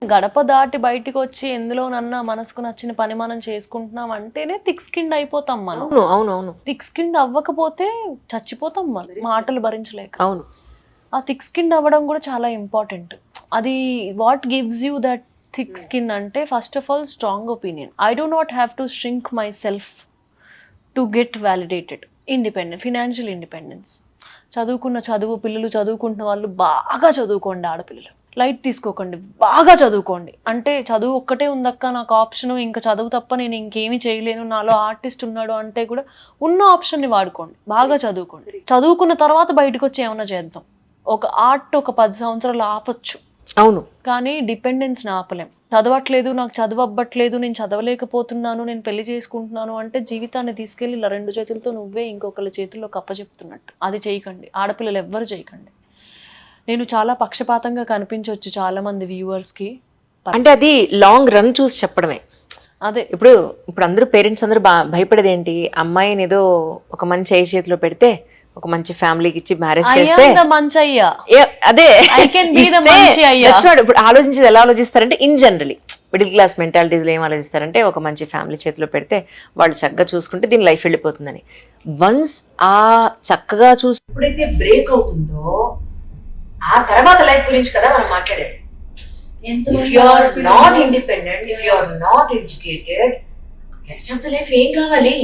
గడప దాటి బయటికి వచ్చి ఎందులోనన్నా మనసుకు నచ్చిన పని మనం చేసుకుంటున్నాం అంటేనే థిక్ స్కిన్ అయిపోతాం మనం. అవును అవును అవును థిక్ స్కిన్ అవ్వకపోతే చచ్చిపోతాం మనం మాటలు భరించలేక. అవును. ఆ థిక్ స్కిన్ అవ్వడం కూడా చాలా ఇంపార్టెంట్. అది what gives you that thick skin అంటే first of all strong opinion. I do not have to shrink myself to get validated. Independent, financial independence. చదువు పిల్లలు చదువుకుంటున్న వాళ్ళు బాగా చదువుకోండి. ఆడపిల్లలు లైట్ తీసుకోకండి, బాగా చదువుకోండి. అంటే చదువు ఒక్కటే ఉందక్క నాకు ఆప్షను, ఇంకా చదువు తప్ప నేను ఇంకేమీ చేయలేను, నాలో ఆర్టిస్ట్ ఉన్నాడు అంటే కూడా ఉన్న ఆప్షన్ని వాడుకోండి, బాగా చదువుకోండి. చదువుకున్న తర్వాత బయటకు వచ్చి ఏమైనా చేద్దాం. ఒక ఆర్ట్ ఒక 10 సంవత్సరాలు ఆపొచ్చు, అవును, కానీ డిపెండెన్స్ని ఆపలేం. చదవట్లేదు, నాకు చదువు అవ్వట్లేదు, నేను చదవలేకపోతున్నాను, నేను పెళ్లి చేసుకుంటున్నాను అంటే జీవితాన్ని తీసుకెళ్ళి ఇలా 2 చేతులతో నువ్వే ఇంకొకరి చేతుల్లో కప్పచెప్తున్నట్టు. అది చేయకండి, ఆడపిల్లలు ఎవ్వరు చేయకండి. నేను చాలా పక్షపాతంగా కనిపించవచ్చు చాలా మంది వ్యూవర్స్కి. అంటే అది లాంగ్ రన్ చూసి చెప్పడమే. అదే ఇప్పుడు అందరూ పేరెంట్స్ అందరూ భయపడేది ఏంటి, అమ్మాయిని ఏదో ఒక మంచి ఐ చేతిలో పెడితే ఒక మంచి ఫ్యామిలీకి ఇచ్చి మ్యారేజ్ చేస్తే అదే ఇప్పుడు ఆలోచించేది ఎలా ఆలోచిస్తారంటే ఇన్ జనరలీ మిడిల్ క్లాస్ మెంటాలిటీస్లో ఏం ఆలోచిస్తారంటే ఒక మంచి ఫ్యామిలీ చేతిలో పెడితే వాళ్ళు చక్కగా చూసుకుంటే దీని లైఫ్ వెళ్ళిపోతుందని. వన్స్ ఆ చక్కగా చూసి ఎప్పుడైతే బ్రేక్ అవుతుందో ఆ తర్వాత లైఫ్ గురించి కదా మనం మాట్లాడేది. If you are not independent, if you are not educated, rest of the life ఏం కావాలి?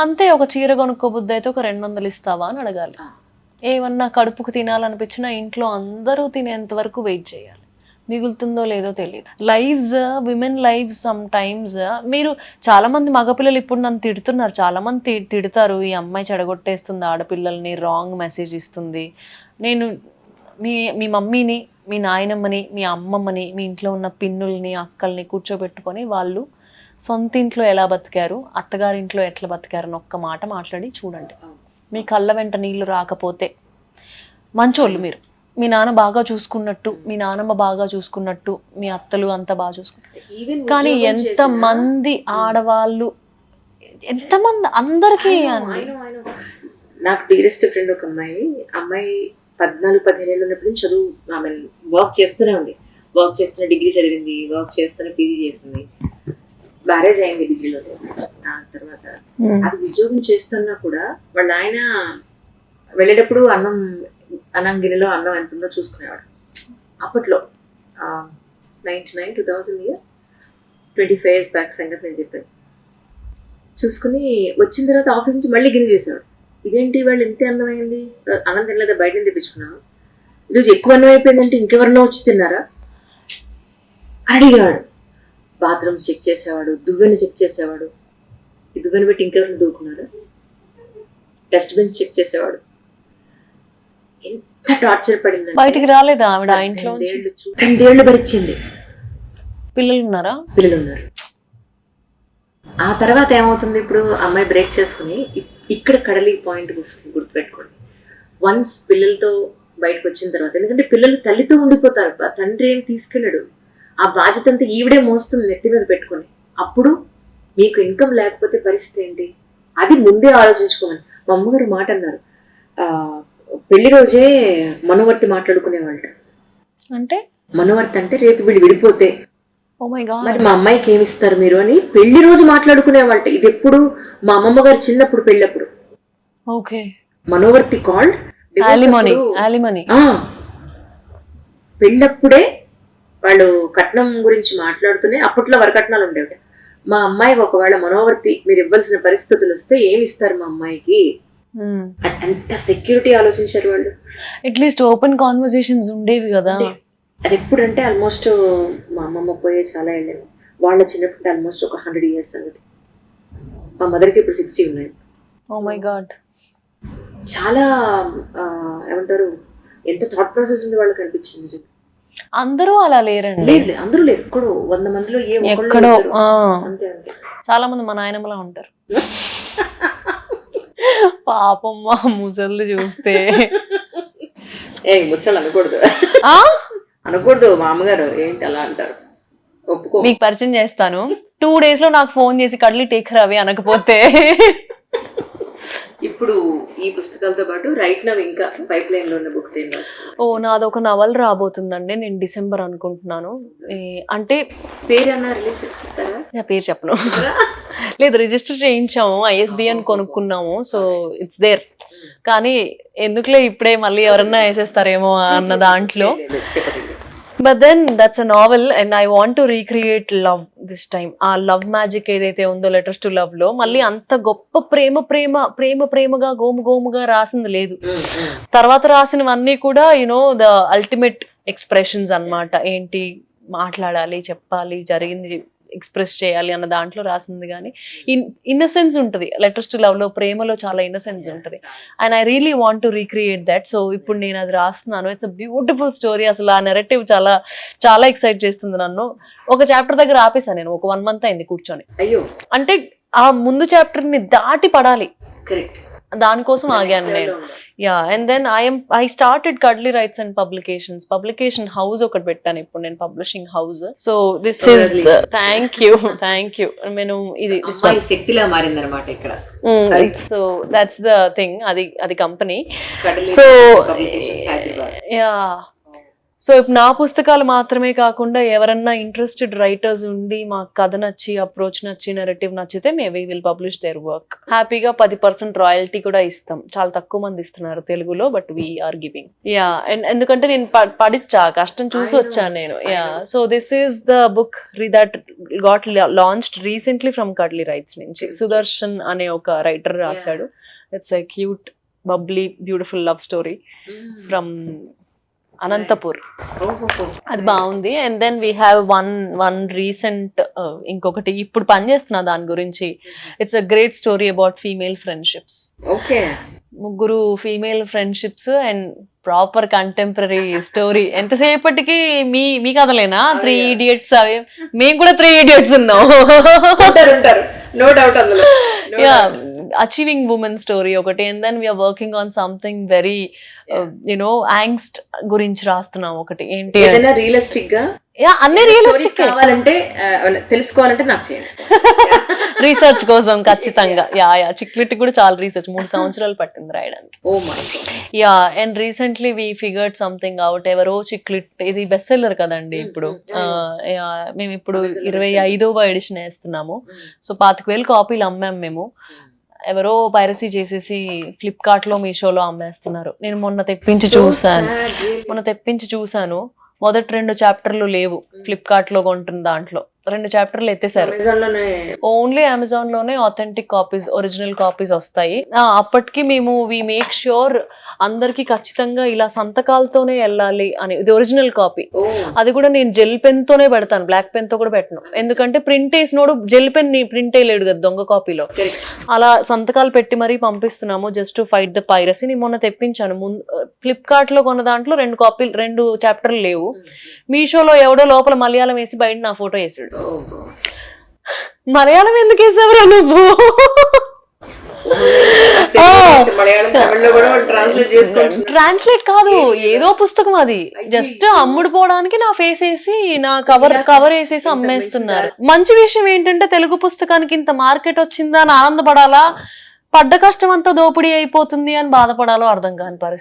అంతే, ఒక చీర కొనుక్కోబుద్ది అయితే ఒక 200 ఇస్తావా అని అడగాలి. ఏమన్నా కడుపుకు తినాలనిపించినా ఇంట్లో అందరూ తినేంత వరకు వెయిట్ చేయాలి. మిగులుతుందో లేదో తెలియదు. Women lives some times. మీరు చాలా మంది మగపిల్లలు ఇప్పుడు నన్ను తిడుతున్నారు, చాలా మంది తిడతారు, ఈ అమ్మాయి చెడగొట్టేస్తుంది ఆడపిల్లల్ని, రాంగ్ మెసేజ్ ఇస్తుంది. నేను మీ మమ్మీని, మీ నాయనమ్మని, మీ అమ్మమ్మని, మీ ఇంట్లో ఉన్న పిన్నుల్ని, అక్కల్ని కూర్చోబెట్టుకొని వాళ్ళు సొంత ఇంట్లో ఎలా బతికారు, అత్తగారింట్లో ఎట్లా బతికారు అని ఒక్క మాట మాట్లాడి చూడండి. మీ కళ్ళ వెంట నీళ్లు రాకపోతే మంచోళ్ళు మీరు. మీ నాన్న బాగా చూసుకున్నట్టు, మీ నానమ్మ బాగా చూసుకున్నట్టు, మీ అత్తలు అంతా బాగా చూసుకున్నట్టు. కానీ ఎంతమంది ఆడవాళ్ళు, ఎంతమంది, అందరికీ నాకు డియరెస్ట్ ఫ్రెండ్ ఒక అమ్మాయి 14-15 ఏళ్ళు ఉన్నప్పటి నుంచి చదువు, ఆమె వర్క్ చేస్తూనే ఉంది. వర్క్ చేస్తున్న డిగ్రీ చదివింది, వర్క్ చేస్తున్న పీజీ చేసింది, మ్యారేజ్ అయింది డిగ్రీలో. ఆ తర్వాత అది ఉద్యోగం చేస్తున్నా కూడా వాళ్ళ ఆయన వెళ్ళేటప్పుడు అన్నం గిన్నెలో అన్నం ఎంత ఉందో చూసుకునేవాడు. అప్పట్లో 2000 ఇయర్ 25 years బ్యాక్ సంగతి నేను చెప్పాను. చూసుకుని వచ్చిన తర్వాత ఆఫీస్ నుంచి మళ్ళీ గిన్నె చేసేవాడు. ఇదేంటి వాళ్ళు ఇంతే అందమైంది, అన్నం తినలేదా, బయట నుంచి తెప్పించుకున్నాను, ఈరోజు ఎక్కువ అన్నం అయిపోయిందంటే ఇంకెవరన్నా వచ్చి తిన్నారా అడిగాడు. బాత్రూమ్స్ చెక్ చేసేవాడు, దువ్వెని చెక్ చేసేవాడు, ఈ దువ్వెని పెట్టి ఇంకెవరైనా దూకున్నారా, డస్ట్బిన్స్ చెక్ చేసేవాడు. ఎంత టార్చర్ పడింది. బయటికి రాలేదా ఆవిడ ఇంట్లో? 10 ఏళ్ళు భరించింది. పిల్లలు ఉన్నారా? పిల్లలు ఉన్నారు. ఆ తర్వాత ఏమవుతుంది, ఇప్పుడు అమ్మాయి బ్రేక్ చేసుకుని ఇక్కడ కడలి పాయింట్ వస్తుంది, గుర్తుపెట్టుకోండి. వన్స్ పిల్లలతో బయటకు వచ్చిన తర్వాత, ఎందుకంటే పిల్లలు తల్లితో ఉండిపోతారు, తండ్రి ఏం తీసుకెళ్ళడు, ఆ బాధ్యత అంతా ఈవిడే మోస్తుంది నెత్తి మీద పెట్టుకొని. అప్పుడు మీకు ఇన్కమ్ లేకపోతే పరిస్థితి ఏంటి, అది ముందే ఆలోచించుకోమని మా అమ్మగారు మాట అన్నారు. పెళ్లి రోజే మనోవర్తి మాట్లాడుకునేవాళ్ళ. అంటే మనోవర్తి అంటే రేపు వీళ్ళు విడిపోతే ఓ మై గాడ్ మరి మా అమ్మాయికి ఏమి ఇస్తారు మీరు అని పెళ్లి రోజు మాట్లాడుకునేవాళ్ళ. ఇది ఎప్పుడు మా అమ్మమ్మ గారు చిన్నప్పుడు పెళ్ళప్పుడు. Okay, మనోవర్తి called ఆలిమనీ. పెళ్ళప్పుడే వాళ్ళు కట్నం గురించి మాట్లాడుతూనే, అప్పట్లో వరకట్నాలు ఉండేవి. మా అమ్మాయి ఒకవేళ మనోవర్తి మీరు ఇవ్వాల్సిన పరిస్థితులు వస్తే ఏమి ఇస్తారు మా అమ్మాయికి, అంత సెక్యూరిటీ ఆలోచించారు వాళ్ళు. అట్లీస్ట్ ఓపెన్ కాన్వర్సేషన్స్ ఉండేవి కదా. అది ఎప్పుడంటే ఆల్మోస్ట్ మా అమ్మమ్మ పోయే చాలా వెళ్ళేది. వాళ్ళ చిన్నప్పుడు ఆల్మోస్ట్ ఒక 100 years అనేది. మా మదర్కి ఇప్పుడు 60 ఉన్నాయి. ఓ మై గాడ్, చాలా ఏమంటారు, ఎంత థాట్ ప్రాసెస్ ఉంది వాళ్ళకి అనిపించింది. అందరూ అలా లేరండి, లేదు అందరూ లేరు, ఎక్కడో 100 మందిలో ఎక్కడో అంతే అంతే. చాలా మంది మా నాయనమ్మలా ఉంటారు. పాపం మా ముసళ్ళు చూస్తే. ముసళ్ళు అనకూడదు, అనకూడదు, మా అమ్మగారు ఏంటి అలా అంటారు, ఒప్పుకో. మీకు పరిచయం చేస్తాను, 2 days లో నాకు ఫోన్ చేసి కడ్లీ టేక్ రవి అనకపోతే ఇప్పుడు ఈ పుస్తకాలతో పాటు రైట్ నవ్ ఇంకా పైప్ లైన్ లో ఉన్న బుక్స్ ఏం రాస్తారు? ఓ నాదొక నవల్ రాబోతుందండి, నేను డిసెంబర్ అనుకుంటున్నాను. అంటే పేరు అన్న రిలీజ్ చెప్తారా? నా పేరు చెప్పను. లేదు, రిజిస్టర్ చేయించాము, ISBN కొనుక్కున్నాము, సో ఇట్స్ దేర్. కానీ ఎందుకులే ఇప్పుడే మళ్ళీ ఎవరన్నా వేసేస్తారేమో అన్న దాంట్లో. చెప్పండి. But then that's a novel and I want to recreate love this time. ఆ లవ్ మ్యాజిక్ ఏదైతే ఉందో లెటర్స్ టు లవ్ లో మళ్ళీ అంత గొప్ప ప్రేమగా గోముగా రాసింది లేదు. తర్వాత రాసినవన్నీ కూడా యునో ద అల్టిమేట్ ఎక్స్ప్రెషన్స్ అన్నమాట. ఏంటి మాట్లాడాలి, చెప్పాలి, జరిగింది ఎక్స్ప్రెస్ చేయాలి అన్న దాంట్లో రాసింది. కానీ ఇన్నసెన్స్ ఉంటుంది లెటర్స్ టు లవ్ లో, ప్రేమలో చాలా ఇన్నసెన్స్ ఉంటుంది. And I really want to recreate that. So ఇప్పుడు నేను అది రాస్తున్నాను. It's a beautiful story. అసలు ఆ నెరేటివ్ చాలా చాలా ఎక్సైట్ చేస్తుంది నన్ను. ఒక చాప్టర్ దగ్గర ఆపేసాను నేను, ఒక 1 month అయింది కూర్చొని. అయ్యో, అంటే ఆ ముందు చాప్టర్ ని దాటి పడాలి, కరెక్ట్. దానికోసం ఆగాను నేను. Yeah, and then I started Cuddly Rights and publication house ఒకటి పెట్టాను ఇప్పుడు నేను, publishing house. So this is thank you. నేను ఇది శక్తిలా మారిందనమాట ఇక్కడ. So that's the thing. అది కంపెనీ. సో యా, సో ఇప్పుడు నా పుస్తకాలు మాత్రమే కాకుండా ఎవరన్నా ఇంట్రెస్టెడ్ రైటర్స్ ఉండి మా కథ నచ్చి, అప్రోచ్ నచ్చి, నెరేటివ్ నచ్చితే we will publish their work. హ్యాపీగా 10% రాయల్టీ కూడా ఇస్తాం. చాలా తక్కువ మంది ఇస్తున్నారు తెలుగులో, but we're giving. Yeah, and ఎందుకంటే నేను పడిచ్చా, కష్టం చూసి వచ్చాను నేను. Yeah, so this is the book that got launched recently from Cuddly Rights నుంచి. సుదర్శన్ అనే ఒక రైటర్ రాశాడు. It's a cute, bubbly, beautiful love story from Anantapur. అది బాగుంది. And then we have one recent, ఇంకొకటి ఇప్పుడు పనిచేస్తున్నా దాని గురించి. It's a great story about female friendships. Okay, 3 female friendships and proper contemporary story. ఎంతసేపటికి మీ కథలేనా 3 idiots? అవి మేము కూడా 3 idiots ఉన్నాం. నో డౌట్ అందులో. యా, అచీవింగ్ ఉమెన్ స్టోరీ ఒకటి. And then we're working on something very you know angst గురించి రాస్తున్నాం ఒకటి. ఏంటి రియలిస్టిక్ గా, యా, అన్ని రియలిస్టిక్ కావాలంటే తెలుసుకోవాలంటే నాకు చేయండి రీసెర్చ్ కోసం ఖచ్చితంగా. యా, చిక్లిట్ కూడా చాలా రీసెర్చ్, 3 సంవత్సరాలు పట్టింది రాయడానికి. Oh my god. Ya, and recently we figured something out. ఎవరో చిక్లిట్, ఇది బెస్ట్ సెల్లర్ కదండి ఇప్పుడు. మేము ఇప్పుడు 25వ ఎడిషన్ వేస్తున్నాము. సో 25,000 కాపీలు అమ్మాము మేము. ఎవరో పైరసీ చేసేసి ఫ్లిప్కార్ట్ లో, మీషోలో అమ్మేస్తున్నారు. నేను మొన్న తెప్పించి చూసాను. మొదటి 2 చాప్టర్లు లేవు ఫ్లిప్కార్ట్ లో కొంటున్న దాంట్లో. 2 చాప్టర్లు ఎత్తేసారు. ఓన్లీ అమెజాన్ లోనే ఆథెంటిక్ కాపీస్, ఒరిజినల్ కాపీస్ వస్తాయి. అప్పటికి మేము వి మేక్ ష్యూర్ అందరికి ఖచ్చితంగా ఇలా సంతకాలతోనే వెళ్ళాలి అని. ఇది ఒరిజినల్ కాపీ. అది కూడా నేను జెల్ పెన్ తోనే పెడతాను, బ్లాక్ పెన్ తో కూడా పెట్టను. ఎందుకంటే ప్రింట్ వేసినోడు జెల్ పెన్ ని ప్రింట్ వేయలేడు కదా దొంగ కాపీలో. అలా సంతకాలు పెట్టి మరీ పంపిస్తున్నాము, just to fight the piracy. నేను మొన్న తెప్పించాను. ఫ్లిప్కార్ట్ లో కొన్న దాంట్లో 2 చాప్టర్లు లేవు. మీషోలో ఎవడో లోపల మలయాళం వేసి బయట నా ఫోటో వేసాడు. మలయాళం ఎందుకు వేసావురా నువ్వు? ట్రాన్స్లేట్ కాదు, ఏదో పుస్తకం అది. జస్ట్ అమ్ముడు పోవడానికి నా ఫేస్ వేసి, నా కవర్ వేసేసి అమ్మేస్తున్నారు. మంచి విషయం ఏంటంటే తెలుగు పుస్తకానికి ఇంత మార్కెట్ వచ్చిందా అని ఆనందపడాలా, పడ్డ కష్టం అంతా దోపిడీ అయిపోతుంది అని బాధపడాలో అర్థం కాని పరిస్థితి.